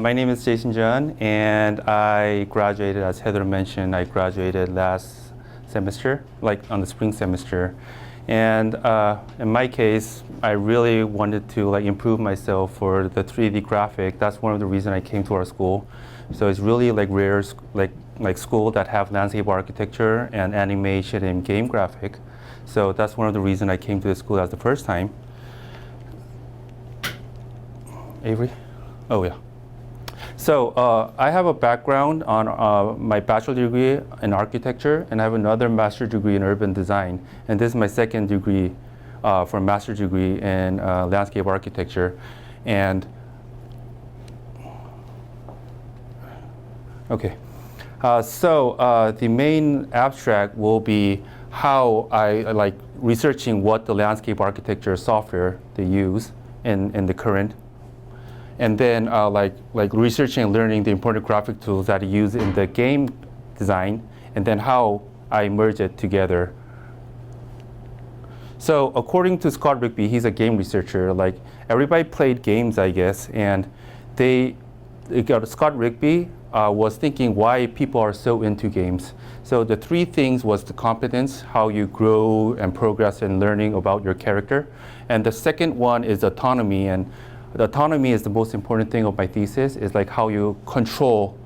my name is Jason Jeon, and I graduated, as Heather mentioned, I graduated last semester, like on the spring semester. And in my case, I really wanted to improve myself for the 3D graphic. That's one of the reasons I came to our school. So it's really rare, school that have landscape architecture and animation and game graphic. So that's one of the reasons I came to the school as the first time. Avery? Oh yeah. So I have a background on my bachelor degree in architecture, and I have another master's degree in urban design. And this is my second degree for a master's degree in landscape architecture. And okay, so the main abstract will be how I like researching what the landscape architecture software they use in the current. And then like researching and learning the important graphic tools that I use in the game design, and then how I merge it together. So according to Scott Rigby, he's a game researcher. Like everybody played games, I guess, and Scott Rigby was thinking why people are so into games. So the three things was the competence, how you grow and progress in learning about your character. And the second one is autonomy, and the autonomy is the most important thing of my thesis, is like how you control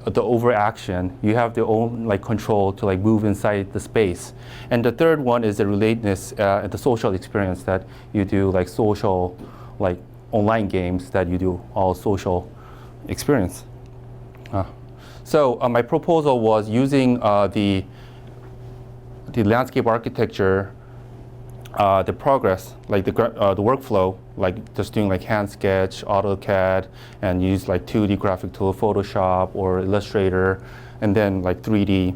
the overaction. You have the own control to move inside the space. And the third one is the relatedness and the social experience that you do, social, online games that you do all social experience. So my proposal was using the landscape architecture, the progress, the workflow, just doing hand sketch, AutoCAD, and use 2D graphic tool, Photoshop or Illustrator, and then 3D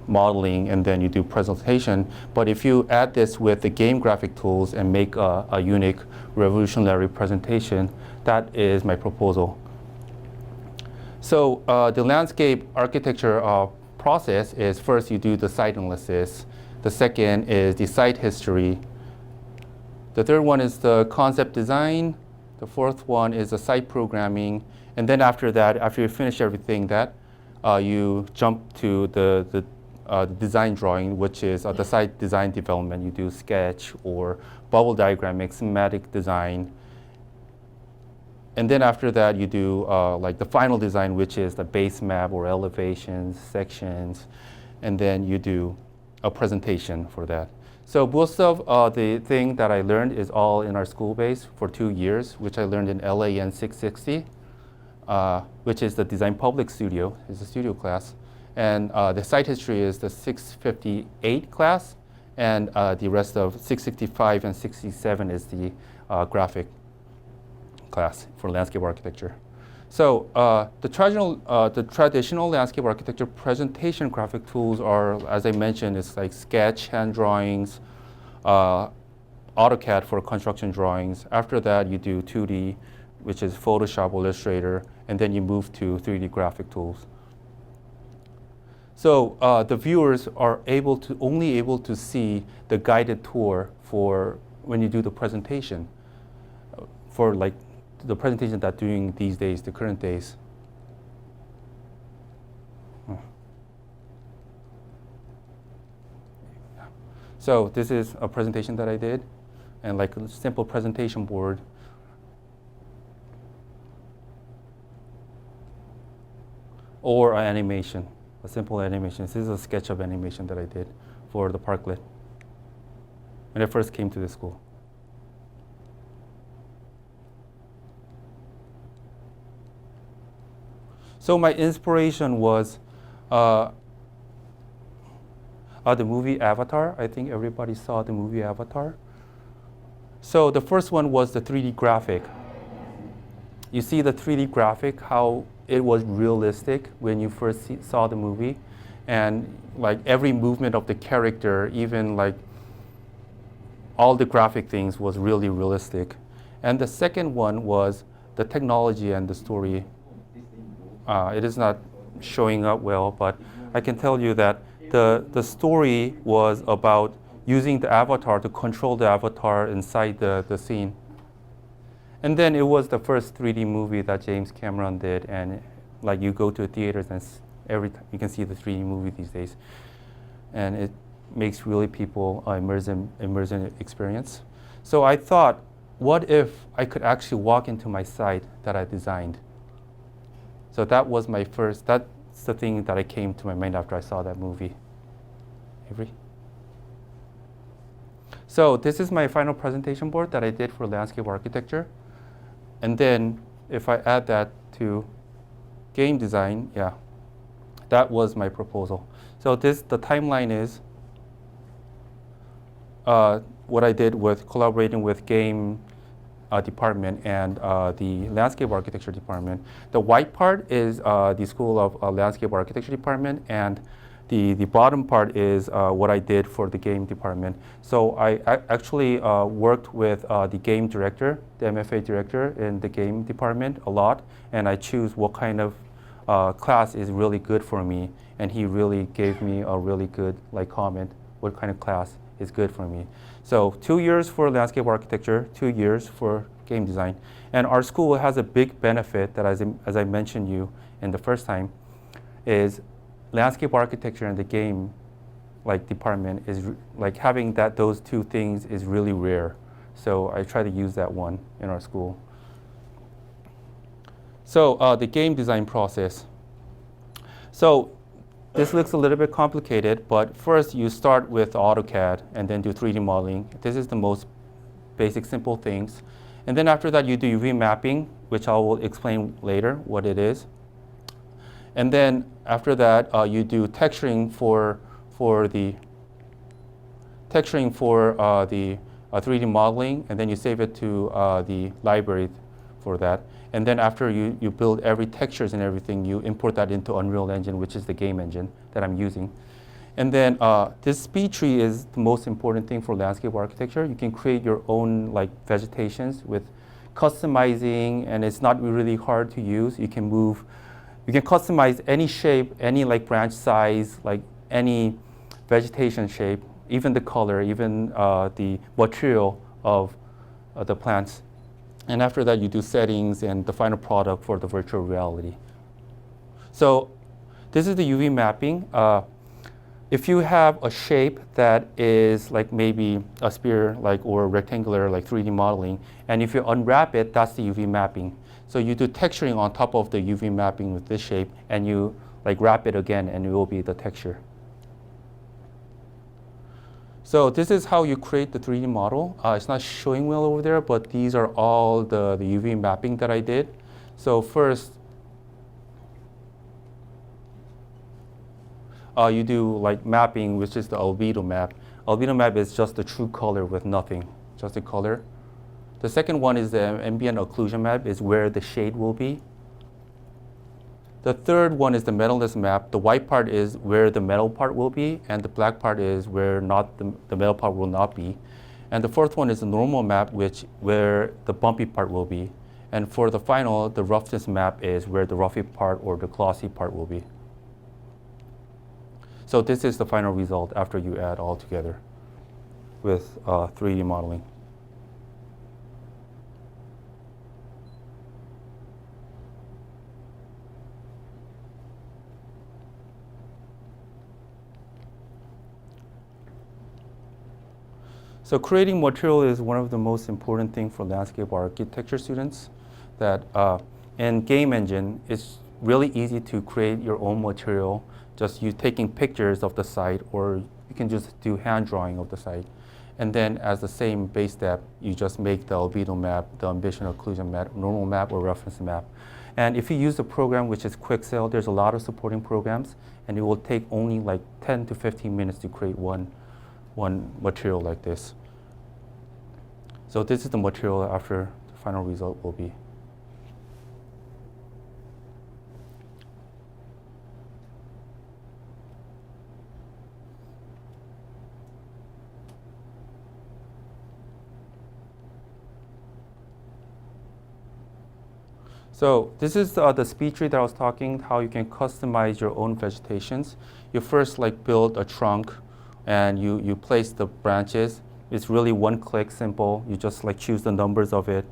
modeling, and then you do presentation. But if you add this with the game graphic tools and make a unique, revolutionary presentation, that is my proposal. So the landscape architecture process is first you do the site analysis. The second is the site history. The third one is the concept design. The fourth one is the site programming. And then after that, after you finish everything, you jump to the design drawing, which is the site design development. You do sketch or bubble diagramming, schematic design. And then after that, you do the final design, which is the base map or elevations, sections, and then you do a presentation for that. So most of the thing that I learned is all in our school base for 2 years, which I learned in LAN 660, which is the Design Public Studio, is the studio class. And the site history is the 658 class, and the rest of 665 and 67 is the graphic class for landscape architecture. So the traditional landscape architecture presentation graphic tools are, as I mentioned, it's sketch, hand drawings, AutoCAD for construction drawings. After that, you do 2D, which is Photoshop, Illustrator, and then you move to 3D graphic tools. So the viewers are only able to see the guided tour for when you do the presentation, for the presentation that doing these days, the current days. So this is a presentation that I did, and a simple presentation board. Or an animation, a simple animation. This is a sketch of animation that I did for the Parklet when I first came to the school. So my inspiration was the movie Avatar. I think everybody saw the movie Avatar. So the first one was the 3D graphic. You see the 3D graphic, how it was realistic when you first saw the movie. And every movement of the character, even all the graphic things was really realistic. And the second one was the technology and the story. It is not showing up well, but I can tell you that the story was about using the avatar to control the avatar inside the scene. And then it was the first 3D movie that James Cameron did, and like you go to theaters and every time you can see the 3D movie these days, and it makes really people immersive experience. So I thought, what if I could actually walk into my site that I designed? So that was my first. That's the thing that I came to my mind after I saw that movie. Avery. So this is my final presentation board that I did for landscape architecture. And then if I add that to game design, yeah, that was my proposal. So the timeline is what I did with collaborating with game department and the landscape architecture department. The white part is the School of Landscape Architecture department, and the bottom part is what I did for the game department. So I actually worked with the game director, the MFA director in the game department a lot, and I choose what kind of class is really good for me, and he really gave me a really good comment, what kind of class is good for me. So 2 years for landscape architecture, 2 years for game design. And our school has a big benefit that, as I mentioned you in the first time, is landscape architecture and the game department is having those two things is really rare. So I try to use that one in our school. So the game design process. So this looks a little bit complicated, but first you start with AutoCAD and then do 3D modeling. This is the most basic, simple things. And then after that, you do UV mapping, which I will explain later what it is. And then after that, you do texturing for the 3D modeling, and then you save it to the library for that. And then after you build every textures and everything, you import that into Unreal Engine, which is the game engine that I'm using. And then this speed tree is the most important thing for landscape architecture. You can create your own vegetations with customizing, and it's not really hard to use. You can customize any shape, any branch size, any vegetation shape, even the color, even the material of the plants. And after that, you do settings and the final product for the virtual reality. So this is the UV mapping. If you have a shape that is maybe a sphere or rectangular 3D modeling, and if you unwrap it, that's the UV mapping. So you do texturing on top of the UV mapping with this shape, and you wrap it again, and it will be the texture. So this is how you create the 3D model. It's not showing well over there, but these are all the UV mapping that I did. So first, you do mapping, which is the albedo map. Albedo map is just the true color with nothing, just the color. The second one is the ambient occlusion map, is where the shade will be. The third one is the metalless map. The white part is where the metal part will be, and the black part is where the metal part will not be. And the fourth one is the normal map, where the bumpy part will be. And for the final, the roughness map is where the roughy part or the glossy part will be. So this is the final result after you add all together with 3D modeling. So creating material is one of the most important things for landscape architecture students. That in game engine, it's really easy to create your own material. Just you taking pictures of the site, or you can just do hand drawing of the site. And then as the same base step, you just make the albedo map, the ambient occlusion map, normal map, or reference map. And if you use a program which is Quixel, there's a lot of supporting programs, and it will take only 10 to 15 minutes to create one material like this. So this is the material after the final result will be. So this is the speed tree that I was talking, how you can customize your own vegetations. You first build a trunk, and you place the branches. It's really one click, simple. You just choose the numbers of it.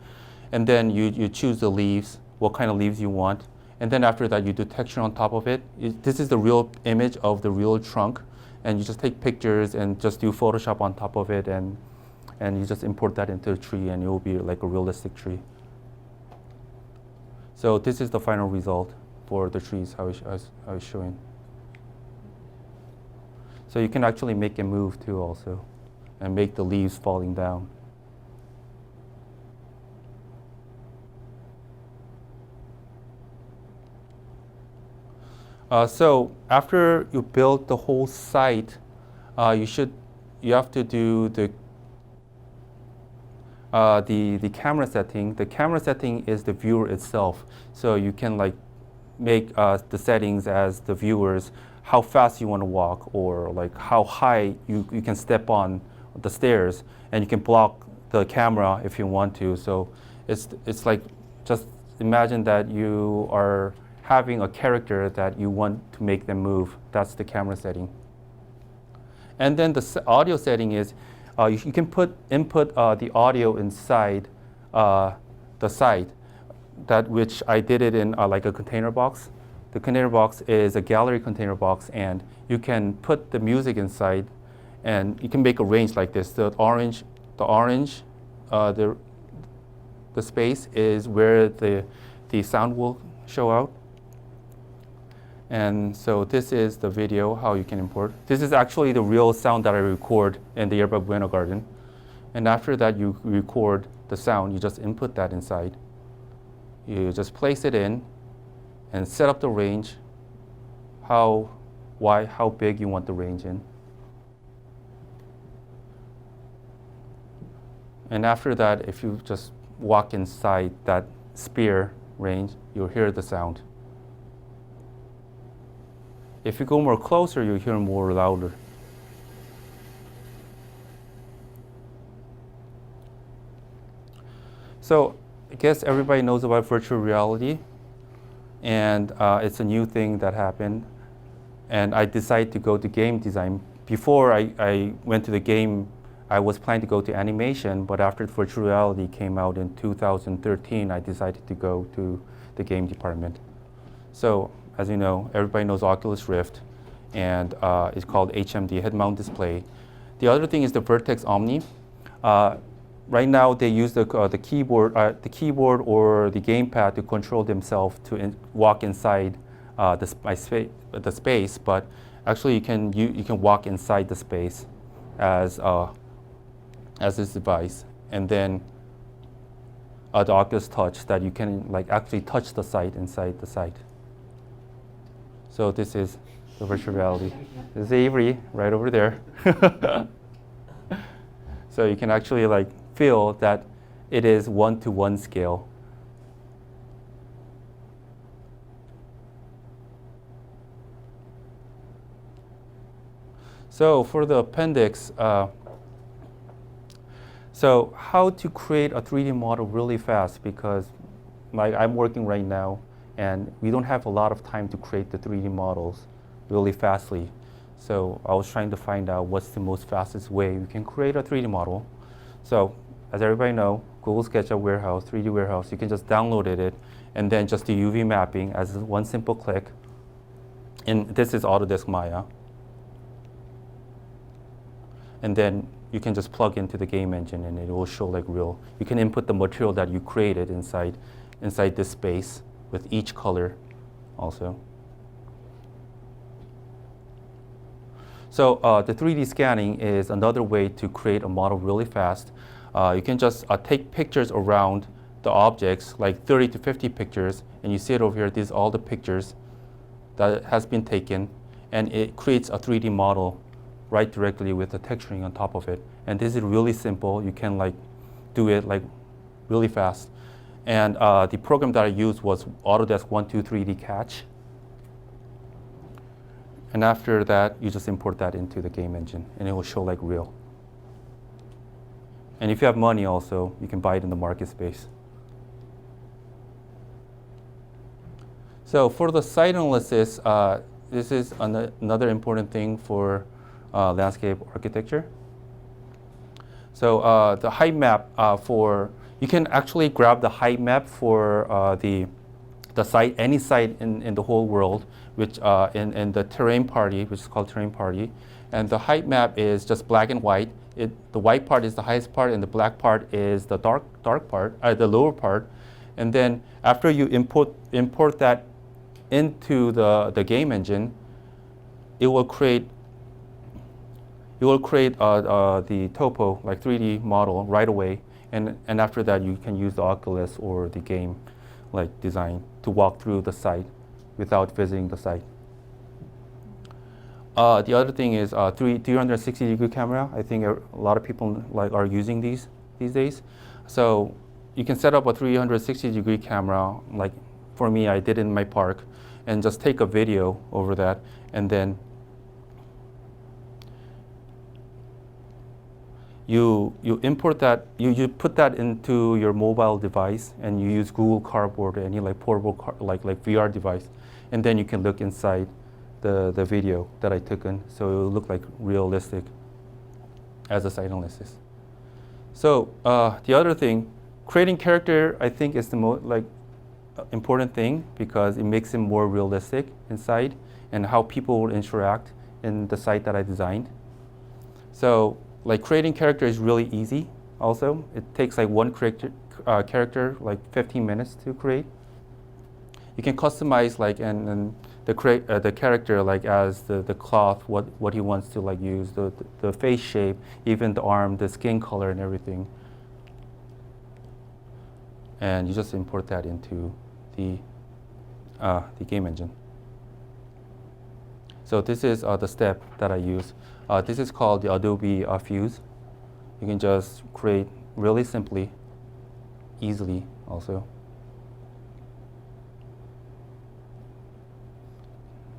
And then you choose the leaves, what kind of leaves you want. And then after that, you do texture on top of it. This is the real image of the real trunk. And you just take pictures and just do Photoshop on top of it. And you just import that into a tree, and it will be like a realistic tree. So this is the final result for the trees, how I was showing. So you can actually make it move too also, and make the leaves falling down. So after you build the whole site, you have to do the camera setting. The camera setting is the viewer itself. So you can like make the settings as the viewers, how fast you want to walk, or like how high you can step on the stairs, and you can block the camera if you want to. So it's like, just imagine that you are having a character that you want to make them move. That's the camera setting. And then the audio setting is, you can input the audio inside the site, that which I did it in like a container box. The container box is a gallery container box, and you can put the music inside, and you can make a range like this. The orange, the space is where the sound will show out. And so this is the video, how you can import. This is actually the real sound that I record in the Yerba Buena garden. And after that, you record the sound. You just input that inside. You just place it in and set up the range, how big you want the range in. And after that, if you just walk inside that sphere range, you'll hear the sound. If you go more closer, you hear more louder. So I guess everybody knows about virtual reality, and it's a new thing that happened. And I decided to go to game design. Before I went to the game, I was planning to go to animation, but after virtual reality came out in 2013, I decided to go to the game department. So, as you know, everybody knows Oculus Rift, and it's called HMD, head-mount display. The other thing is the Vertex Omni. Right now, they use the keyboard or the gamepad to control themselves to walk inside the space. But actually, you can walk inside the space as this device, and then the Oculus Touch, that you can like actually touch the site inside the site. So this is the virtual reality. This is Avery right over there. So you can actually like feel that it is 1-to-1 scale. So for the appendix, so how to create a 3D model really fast, because like I'm working right now, and we don't have a lot of time to create the 3D models really fastly. So I was trying to find out what's the most fastest way we can create a 3D model. So as everybody know, Google SketchUp Warehouse, 3D Warehouse, you can just download it and then just do UV mapping as one simple click. And this is Autodesk Maya. And then you can just plug into the game engine and it will show like real. You can input the material that you created inside this space with each color also. So the 3D scanning is another way to create a model really fast. You can just take pictures around the objects, like 30 to 50 pictures, and you see it over here. These are all the pictures that has been taken, and it creates a 3D model right directly with the texturing on top of it. And this is really simple. You can like do it like really fast. And the program that I used was Autodesk 123D Catch. And after that, you just import that into the game engine, and it will show like real. And if you have money also, you can buy it in the market space. So for the site analysis, this is another important thing for landscape architecture. So the height map for You can actually grab the height map for the site, any site in the whole world, which in the terrain party, which is called terrain party. And the height map is just black and white. The white part is the highest part, and the black part is the dark part, the lower part. And then after you import that into the game engine, it will create the topo, like 3D model right away. And after that, you can use the Oculus or the game like design to walk through the site without visiting the site. The other thing is 360-degree camera. I think a lot of people are using these days. So you can set up a 360-degree camera. Like for me, I did in my park, and just take a video over that, and then you import that, you put that into your mobile device, and you use Google Cardboard or any like portable like VR device, and then you can look inside the video that I took in, so it will look like realistic as a site analysis. So the other thing, creating character, I think is the most important thing, because it makes it more realistic inside and how people will interact in the site that I designed. So like creating character is really easy. Also, it takes like one character like 15 minutes to create. You can customize like and the character like as the cloth, what he wants to like use, the face shape, even the arm, the skin color, and everything. And you just import that into the game engine. So this is the step that I use. This is called the Adobe Fuse. You can just create really simply, easily also.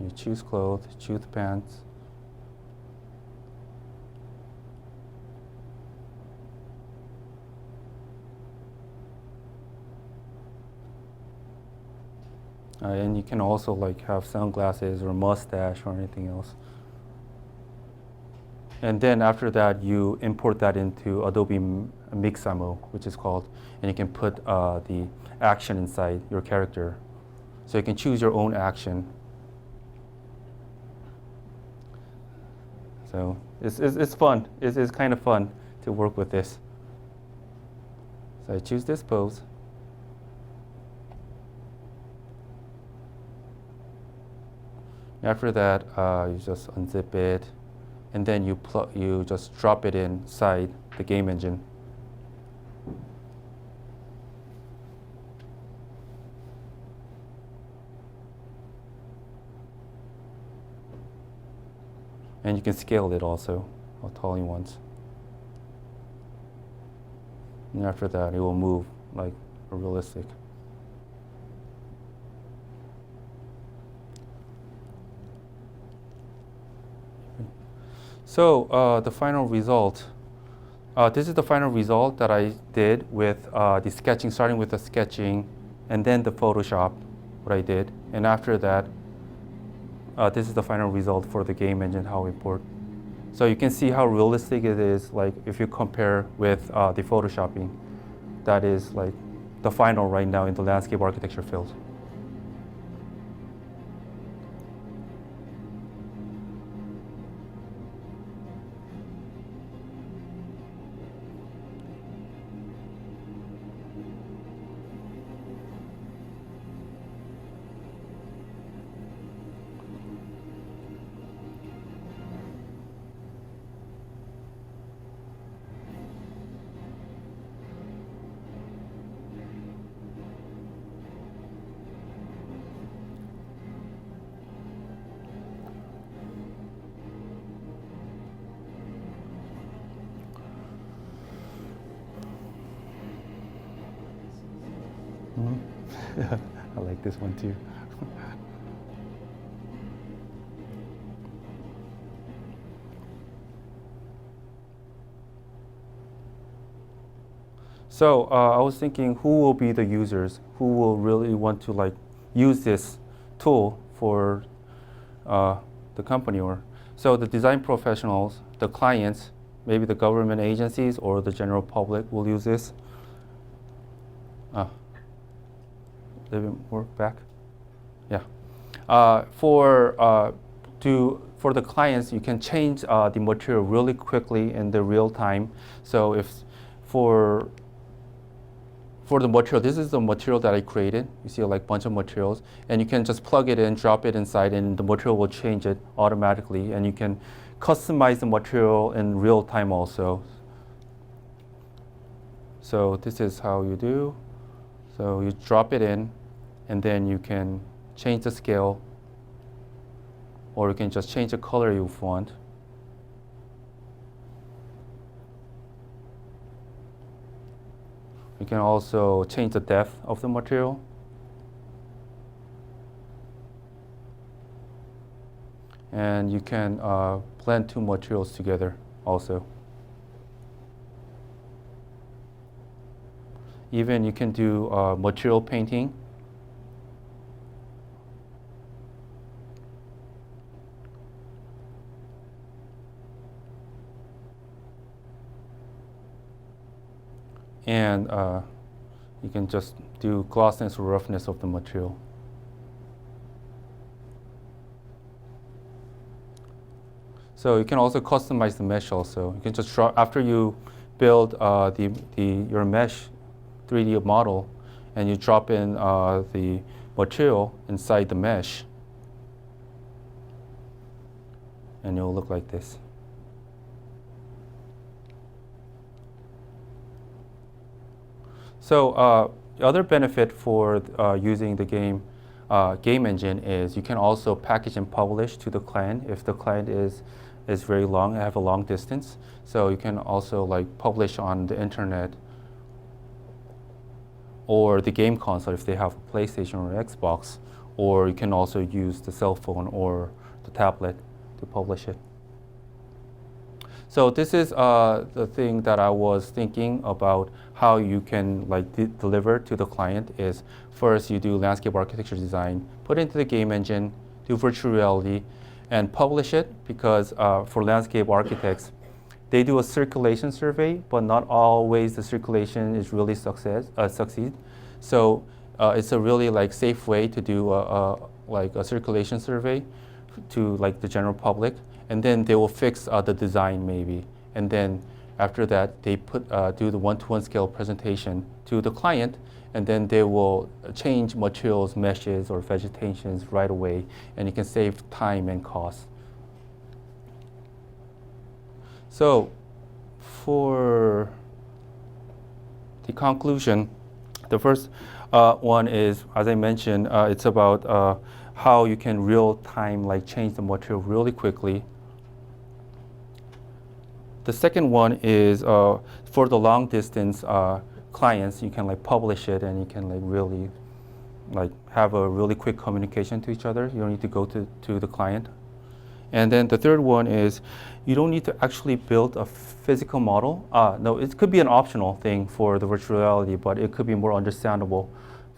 You choose clothes, choose pants. And you can also like have sunglasses or mustache or anything else. And then after that, you import that into Adobe Mixamo, which is called, and you can put the action inside your character. So you can choose your own action. So it's fun. It's kind of fun to work with this. So I choose this pose. After that, you just unzip it, and then you just drop it inside the game engine. And you can scale it also, how tall you want. And after that, it will move like realistic. So the final result, this is the final result that I did with the sketching, starting with the sketching, and then the Photoshop, what I did. And after that, this is the final result for the game engine, how we import. So you can see how realistic it is, like if you compare with the Photoshopping. That is like the final right now in the landscape architecture field. I like this one too. So I was thinking, who will be the users? Who will really want to like use this tool for the company? So the design professionals, the clients, maybe the government agencies or the general public will use this. A little bit more back. Yeah. For the clients, you can change the material really quickly in the real time. So if for the material, this is the material that I created. You see like a bunch of materials, and you can just plug it in, drop it inside, and the material will change it automatically. And you can customize the material in real time also. So this is how you do. So you drop it in, and then you can change the scale, or you can just change the color you want. You can also change the depth of the material. And you can blend two materials together also. Even you can do material painting. And you can just do glossiness or roughness of the material. So you can also customize the mesh also. You can just draw, after you build your mesh 3D model, and you drop in the material inside the mesh, and it will look like this. So the other benefit for using the game engine is you can also package and publish to the client if the client is very long, have a long distance. So you can also like publish on the internet or the game console if they have a PlayStation or Xbox, or you can also use the cell phone or the tablet to publish it. So this is the thing that I was thinking about how you can like deliver to the client is first you do landscape architecture design, put it into the game engine, do virtual reality, and publish it because for landscape architects, they do a circulation survey, but not always the circulation is really succeed. So it's a really like safe way to do like a circulation survey to like the general public. And then they will fix the design maybe. And then after that, they do the one-to-one scale presentation to the client, and then they will change materials, meshes, or vegetations right away, and you can save time and cost. So for the conclusion, the first one is, as I mentioned, it's about how you can real-time like change the material really quickly. The second one is for the long distance clients, you can like publish it and you can like really like have a really quick communication to each other. You don't need to go to the client. And then the third one is you don't need to actually build a physical model. No, it could be an optional thing for the virtual reality, but it could be more understandable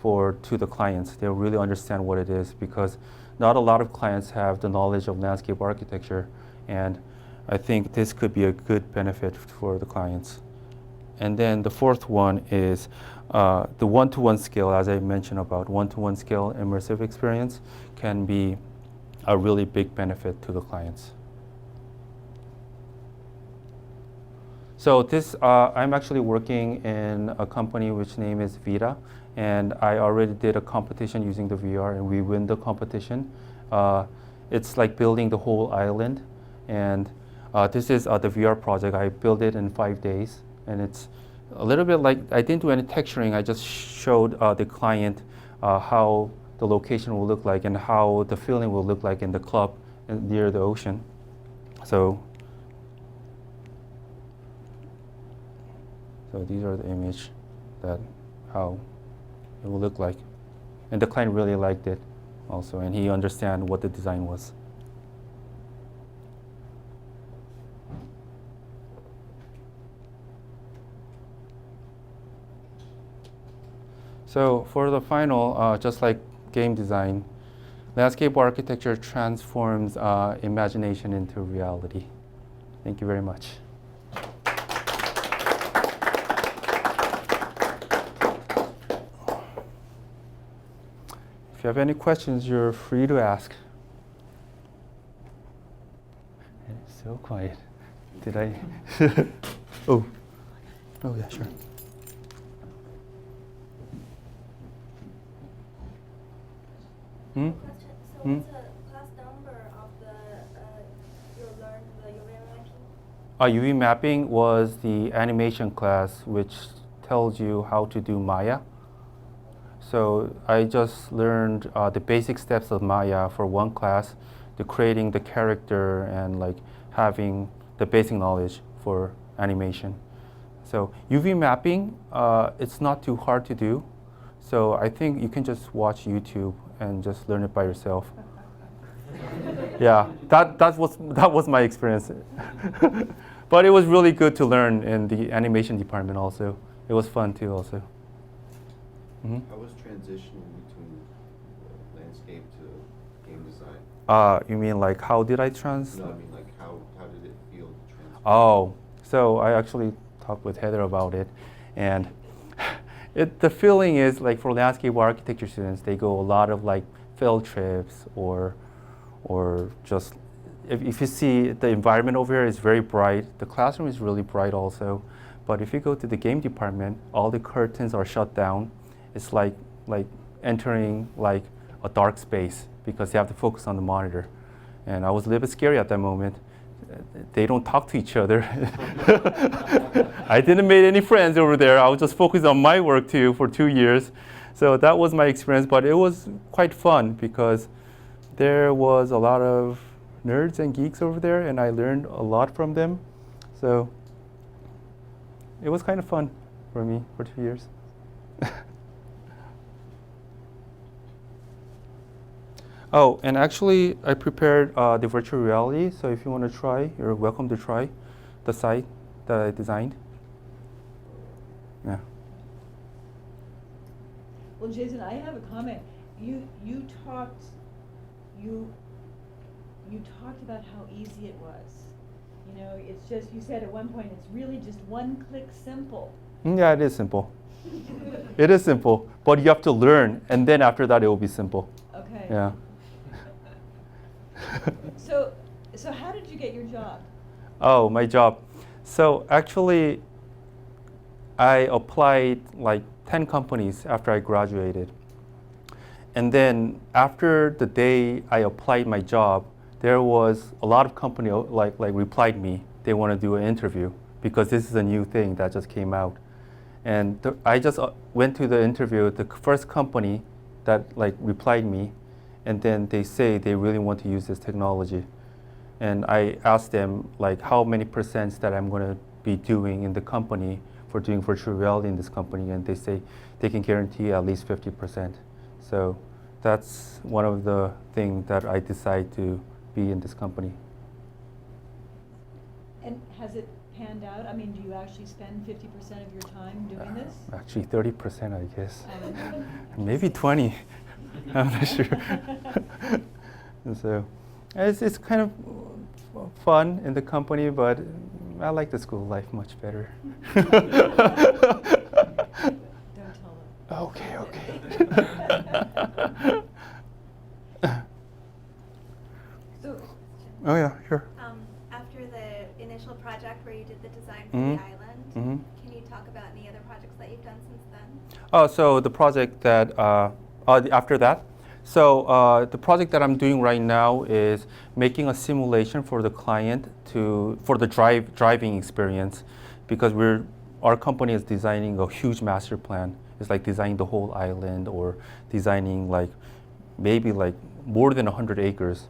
to the clients. They'll really understand what it is because not a lot of clients have the knowledge of landscape architecture, and I think this could be a good benefit for the clients. And then the fourth one is the one-to-one scale, as I mentioned about one-to-one scale immersive experience can be a really big benefit to the clients. So this, I'm actually working in a company which name is Vita, and I already did a competition using the VR and we win the competition. It's like building the whole island, and this is the VR project. I built it in 5 days, and it's a little bit like, I didn't do any texturing, I just showed the client how the location will look like and how the feeling will look like in the club near the ocean. So these are the image that how it will look like. And the client really liked it also, and he understand what the design was. So for the final, just like game design, landscape architecture transforms imagination into reality. Thank you very much. you have any questions, you're free to ask. It's so quiet. Did I? Oh. Oh, yeah, sure. Hmm? Question. So what's the class number of you learned the UV mapping? UV mapping was the animation class, which tells you how to do Maya. So I just learned the basic steps of Maya for one class, the creating the character and like having the basic knowledge for animation. So UV mapping, it's not too hard to do. So I think you can just watch YouTube and just learn it by yourself. Yeah, that was my experience. But it was really good to learn in the animation department also. It was fun too also. Mm-hmm. How was transitioning between landscape to game design? You mean like how did I No, I mean like how did it feel to transition? Oh, so I actually talked with Heather about it, and the feeling is like for landscape architecture students, they go a lot of like field trips or just if you see the environment over here is very bright. The classroom is really bright also, but if you go to the game department, all the curtains are shut down. It's like entering like a dark space because you have to focus on the monitor. And I was a little bit scary at that moment. They don't talk to each other. I didn't make any friends over there. I was just focused on my work too for 2 years. So that was my experience, but it was quite fun because there was a lot of nerds and geeks over there and I learned a lot from them. So it was kind of fun for me for 2 years. Oh, and actually, I prepared the virtual reality. So if you want to try, you're welcome to try the site that I designed. Yeah. Well, Jason, I have a comment. You talked about how easy it was. You know, it's just, you said at one point, it's really just one click simple. Yeah, it is simple. It is simple, but you have to learn, and then after that, it will be simple. Okay. Yeah. So how did you get your job? Oh, my job. So actually, I applied like 10 companies after I graduated. And then after the day I applied my job, there was a lot of company like replied me. They want to do an interview because this is a new thing that just came out. And I just went to the interview, the first company that like replied me, and then they say they really want to use this technology. And I asked them like how many percents that I'm going to be doing in the company for doing virtual reality in this company, and they say they can guarantee at least 50%. So that's one of the things that I decided to be in this company. And has it panned out? I mean, do you actually spend 50% of your time doing this? Actually 30%, I guess. Um, Maybe 20. I'm not sure. And so it's kind of fun in the company, but I like the school life much better. Don't tell them. Okay. So, Oh yeah, sure. After the initial project where you did the design for Mhm. the island, Mhm. can you talk about any other projects that you've done since then? Oh, so the project that after that, so the project that I'm doing right now is making a simulation for the client for the driving experience, because our company is designing a huge master plan. It's like designing the whole island or designing like maybe like more than 100 acres.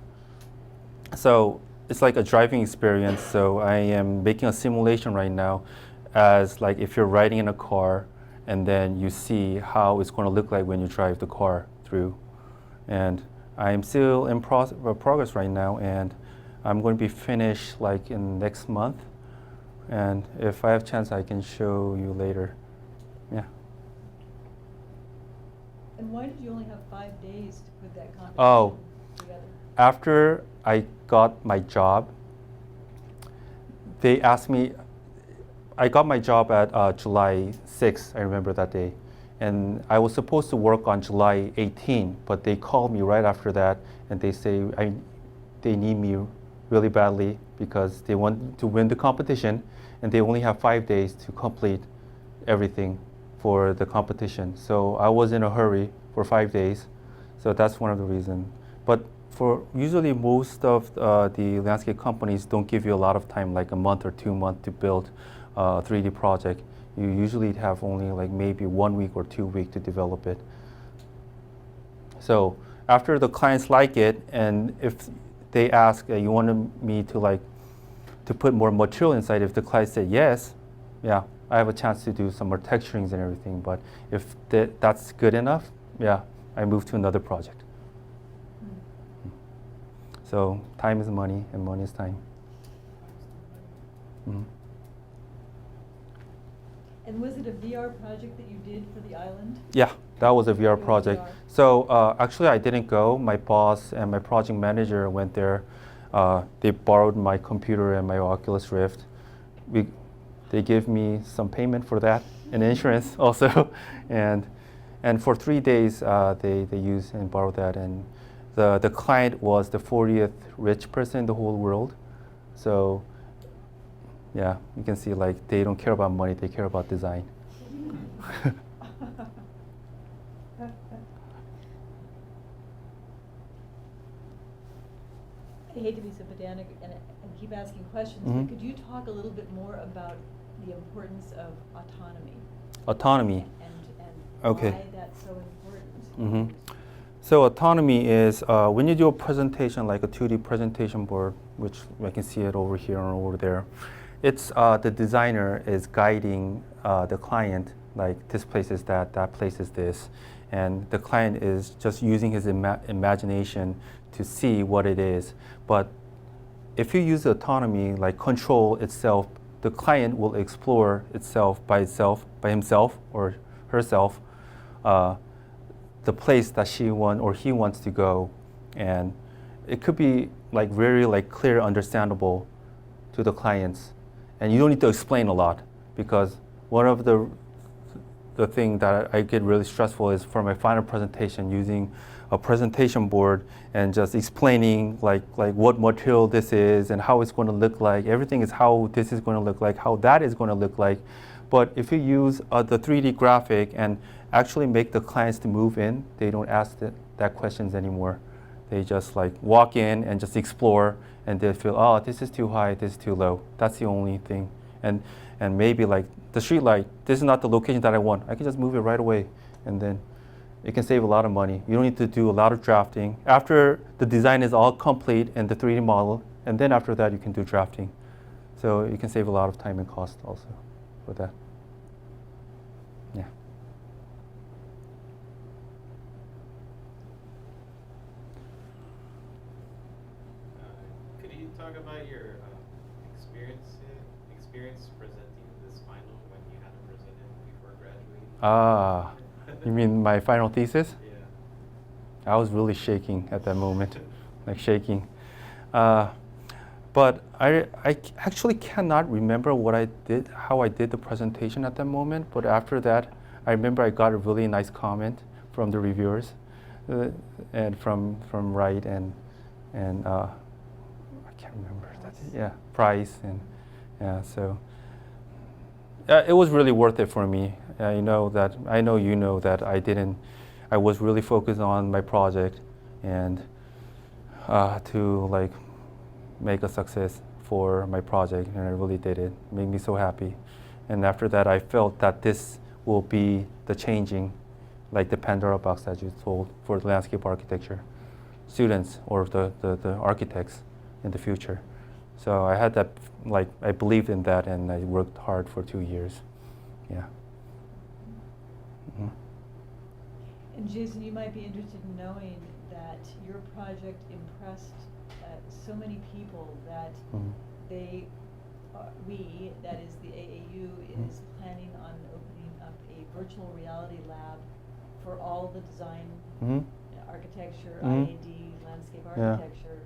So it's like a driving experience. So I am making a simulation right now as like if you're riding in a car and then you see how it's going to look like when you drive the car through. And I'm still in progress right now, and I'm going to be finished like in next month. And if I have chance, I can show you later. Yeah. and why did you only have 5 days to put that competition Oh. together? After I got my job, they asked me, I got my job at July 6th, I remember that day. And I was supposed to work on July 18, but they called me right after that, and they say they need me really badly because they want to win the competition, and they only have 5 days to complete everything for the competition. So I was in a hurry for 5 days, so that's one of the reasons. But for usually most of the landscape companies don't give you a lot of time, like a month or 2 months to build a 3D project. You usually have only like maybe 1 week or 2 weeks to develop it. So after the clients like it, and if they ask, you wanted me to put more material inside, if the client said yes, yeah, I have a chance to do some more texturings and everything. But if that's good enough, yeah, I move to another project. So time is money, and money is time. Mm-hmm. And was it a VR project that you did for the island? Yeah, that was a VR It was project. VR. So actually I didn't go. My boss and my project manager went there. They borrowed my computer and my Oculus Rift. They gave me some payment for that and insurance also. And for 3 days they used and borrowed that. And the client was the 40th rich person in the whole world. So yeah, you can see like they don't care about money, they care about design. I hate to be so pedantic and keep asking questions, Mhm. but could you talk a little bit more about the importance of autonomy Autonomy. and Okay. why that's so important? Mm-hmm. So autonomy is when you do a presentation, like a 2D presentation board, which I can see it over here and over there. It's the designer is guiding the client, like this place is that place is this. And the client is just using his imagination to see what it is. But if you use autonomy, like control itself, the client will explore by himself or herself, the place that she wants or he wants to go. And it could be like very like clear, understandable to the clients. And you don't need to explain a lot, because one of the thing that I get really stressful is for my final presentation, using a presentation board and just explaining like what material this is and how it's going to look like. Everything is how this is going to look like, how that is going to look like. But if you use the 3D graphic and actually make the clients to move in, they don't ask that questions anymore. They just like walk in and just explore, and they feel, oh, this is too high, this is too low. That's the only thing. And maybe like the street light, this is not the location that I want. I can just move it right away, and then it can save a lot of money. You don't need to do a lot of drafting. After the design is all complete and the 3D model, and then after that you can do drafting. So you can save a lot of time and cost also for that. Yeah. Could you talk about your experience presenting this final when you had to present it before graduating? Ah, you mean my final thesis? Yeah. I was really shaking at that moment, like shaking. But I actually cannot remember how I did the presentation at that moment. But after that, I remember I got a really nice comment from the reviewers, and from Wright and I can't remember that. Yeah, Price and yeah. So it was really worth it for me. I know you know that I was really focused on my project and to like make a success for my project, and I really did it. It made me so happy. And after that, I felt that this will be the changing, like the Pandora box that you told for the landscape architecture students or the architects in the future. So I had that, like I believed in that, and I worked hard for 2 years. Yeah. Mm-hmm. And Jason, you might be interested in knowing that your project impressed so many people that Mm-hmm. we, that is the AAU, is planning on opening up a virtual reality lab for all the design, Mm-hmm. architecture, Mhm. IAD, landscape Yeah. architecture,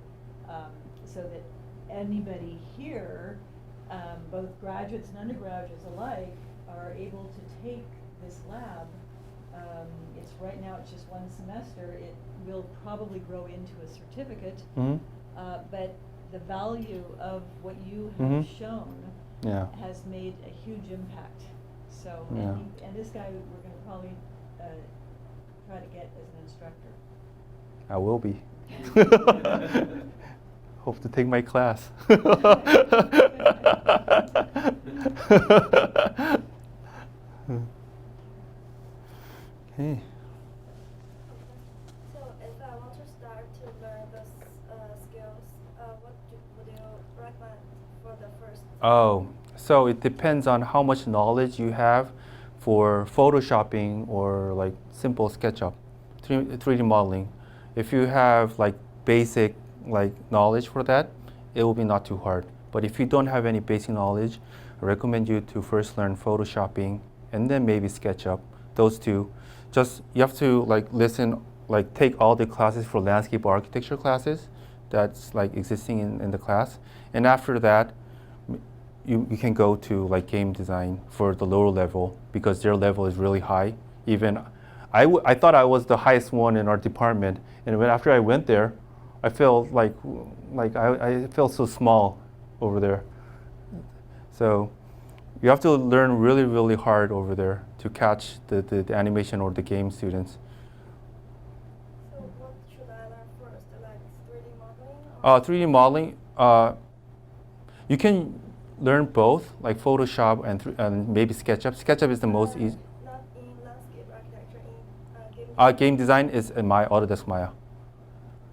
so that anybody here, both graduates and undergraduates alike, are able to take this lab It's right now, it's just one semester. It will probably grow into a certificate. Mm-hmm. But the value of what you Mhm. have shown Yeah. has made a huge impact. So, Yeah. and this guy, we're going to probably try to get as an instructor. I will be. Hope to take my class. Okay. So if I want to start to learn the skills, what would you recommend for the first? Oh, so it depends on how much knowledge you have for photoshopping or like simple SketchUp, 3D modeling. If you have like basic like knowledge for that, it will be not too hard. But if you don't have any basic knowledge, I recommend you to first learn photoshopping and then maybe SketchUp. Those two. Just you have to like listen, like take all the classes for landscape architecture classes that's like existing in the class. And after that, you can go to like game design for the lower level because their level is really high. Even I thought I was the highest one in our department, and when after I went there, I felt like I felt so small over there. So you have to learn really, really hard over there to catch the animation or the game students. So what should I learn first, like 3D modeling? 3D modeling, you can learn both, like Photoshop and maybe SketchUp. SketchUp is the most easy. Not in landscape architecture, in game design. Game design is in my Autodesk Maya.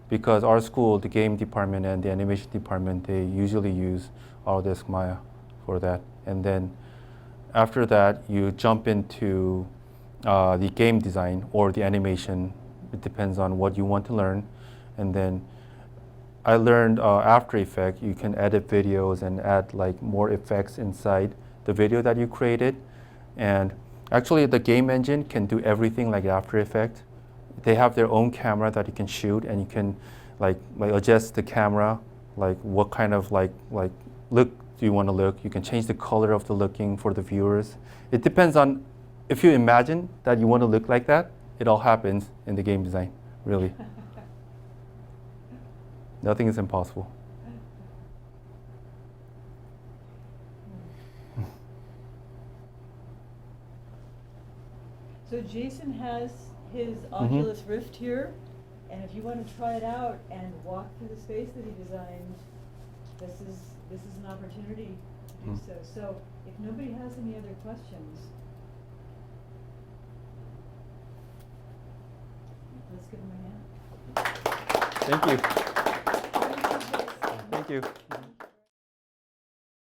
Because our school, the game department and the animation department, they usually use Autodesk Maya for that. And then after that, you jump into the game design or the animation. It depends on what you want to learn. And then I learned After Effects. You can edit videos and add like more effects inside the video that you created. And actually, the game engine can do everything like After Effects. They have their own camera that you can shoot, and you can like adjust the camera, like what kind of like look do you want to look. You can change the color of the looking for the viewers. It depends on if you imagine that you want to look like that. It all happens in the game design, really. Nothing is impossible. So Jason has his Oculus Rift here, and if you want to try it out and walk through the space that he designed, this is an opportunity to do so. So if nobody has any other questions, let's give him a hand. Thank you. Thank you, Jason. Thank you.